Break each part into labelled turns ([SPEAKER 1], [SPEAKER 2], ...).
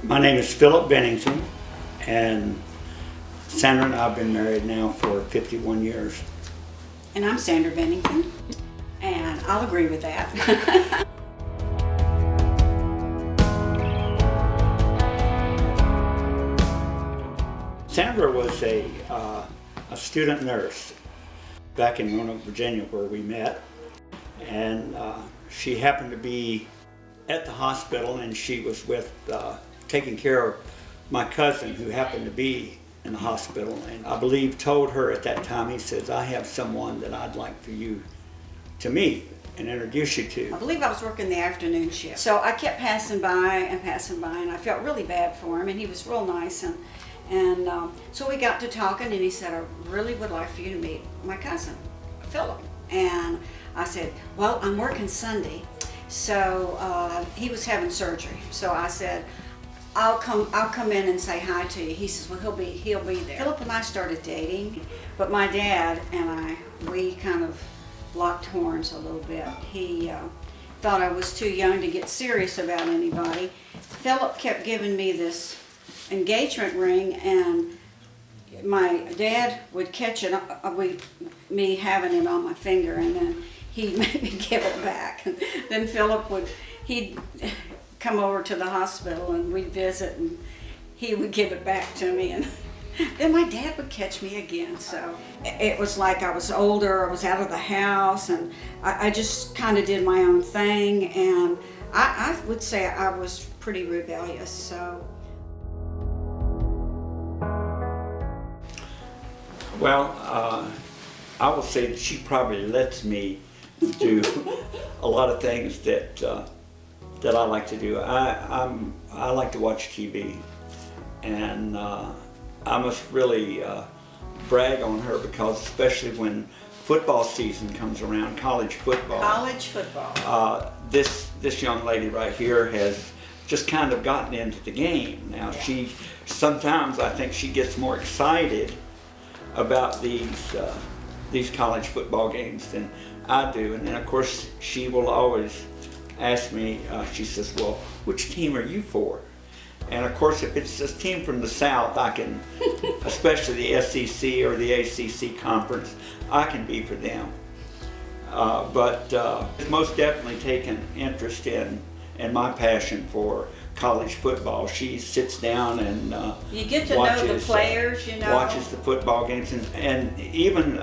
[SPEAKER 1] My name is Philip Bennington, and Sandra and I have been married now for 51 years.
[SPEAKER 2] And I'm Sandra Bennington, and I'll agree with that.
[SPEAKER 1] Sandra was a student nurse back in Roanoke, Virginia, where we met, and she happened to be at the hospital, and she was with taking care of my cousin who happened to be in the hospital, and I believe told her at that time, he says, I have someone that I'd like for you to meet and introduce you to.
[SPEAKER 2] I believe I was working the afternoon shift, so I kept passing by, and I felt really bad for him, and he was real nice, and so we got to talking, and he said, I really would like for you to meet my cousin, Philip. And I said, well, I'm working Sunday, so he was having surgery, so I said, I'll come in and say hi to you. He says, well, he'll be there. Philip and I started dating, but my dad and we kind of locked horns a little bit. He thought I was too young to get serious about anybody. Philip kept giving me this engagement ring, and my dad would catch it, me having it on my finger, and then he'd make me give it back. And then Philip he'd come over to the hospital, and we'd visit, and he would give it back to me, and then my dad would catch me again. So it was like I was older, I was out of the house, and I just kind of did my own thing, and I would say I was pretty rebellious. So.
[SPEAKER 1] Well, I will say that she probably lets me do a lot of things that I like to do. I like to watch TV, and I must really brag on her, because especially when football season comes around, college football. This young lady right here has just kind of gotten into the game now. Yeah. Sometimes I think she gets more excited about these college football games than I do, and then of course she will always ask me, she says, well, which team are you for? And of course, if it's a team from the South, I can, especially the SEC or the ACC conference, I can be for them. But most definitely taken interest in my passion for college football. She sits down and
[SPEAKER 2] you get to know the players,
[SPEAKER 1] watches the football games, and even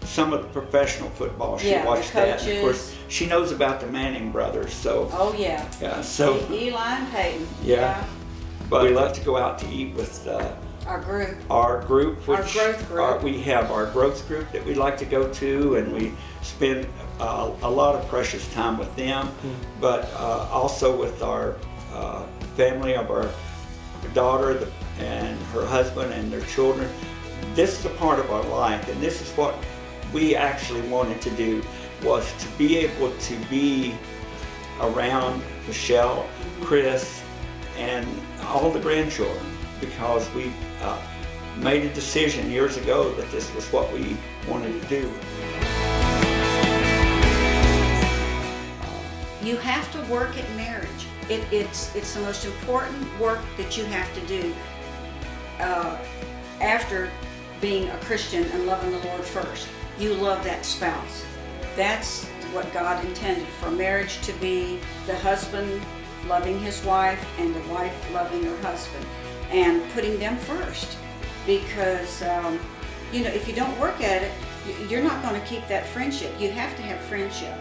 [SPEAKER 1] some of the professional football. She watched that. And of course, she knows about the Manning brothers. So.
[SPEAKER 2] Oh yeah.
[SPEAKER 1] Yeah. So.
[SPEAKER 2] Eli and Peyton.
[SPEAKER 1] Yeah. But we love to go out to eat with
[SPEAKER 2] our group.
[SPEAKER 1] Our group, which
[SPEAKER 2] our growth group.
[SPEAKER 1] We have our growth group that we like to go to, and we spend a lot of precious time with them, but also with our family of our daughter and her husband and their children. This is a part of our life, and this is what we actually wanted to do, was to be able to be around Michelle, Chris, and all the grandchildren, because we made a decision years ago that this was what we wanted to do.
[SPEAKER 2] You have to work at marriage. It's the most important work that you have to do after being a Christian and loving the Lord first. You love that spouse. That's what God intended for marriage to be: the husband loving his wife and the wife loving her husband, and putting them first. Because if you don't work at it, you're not going to keep that friendship. You have to have friendship.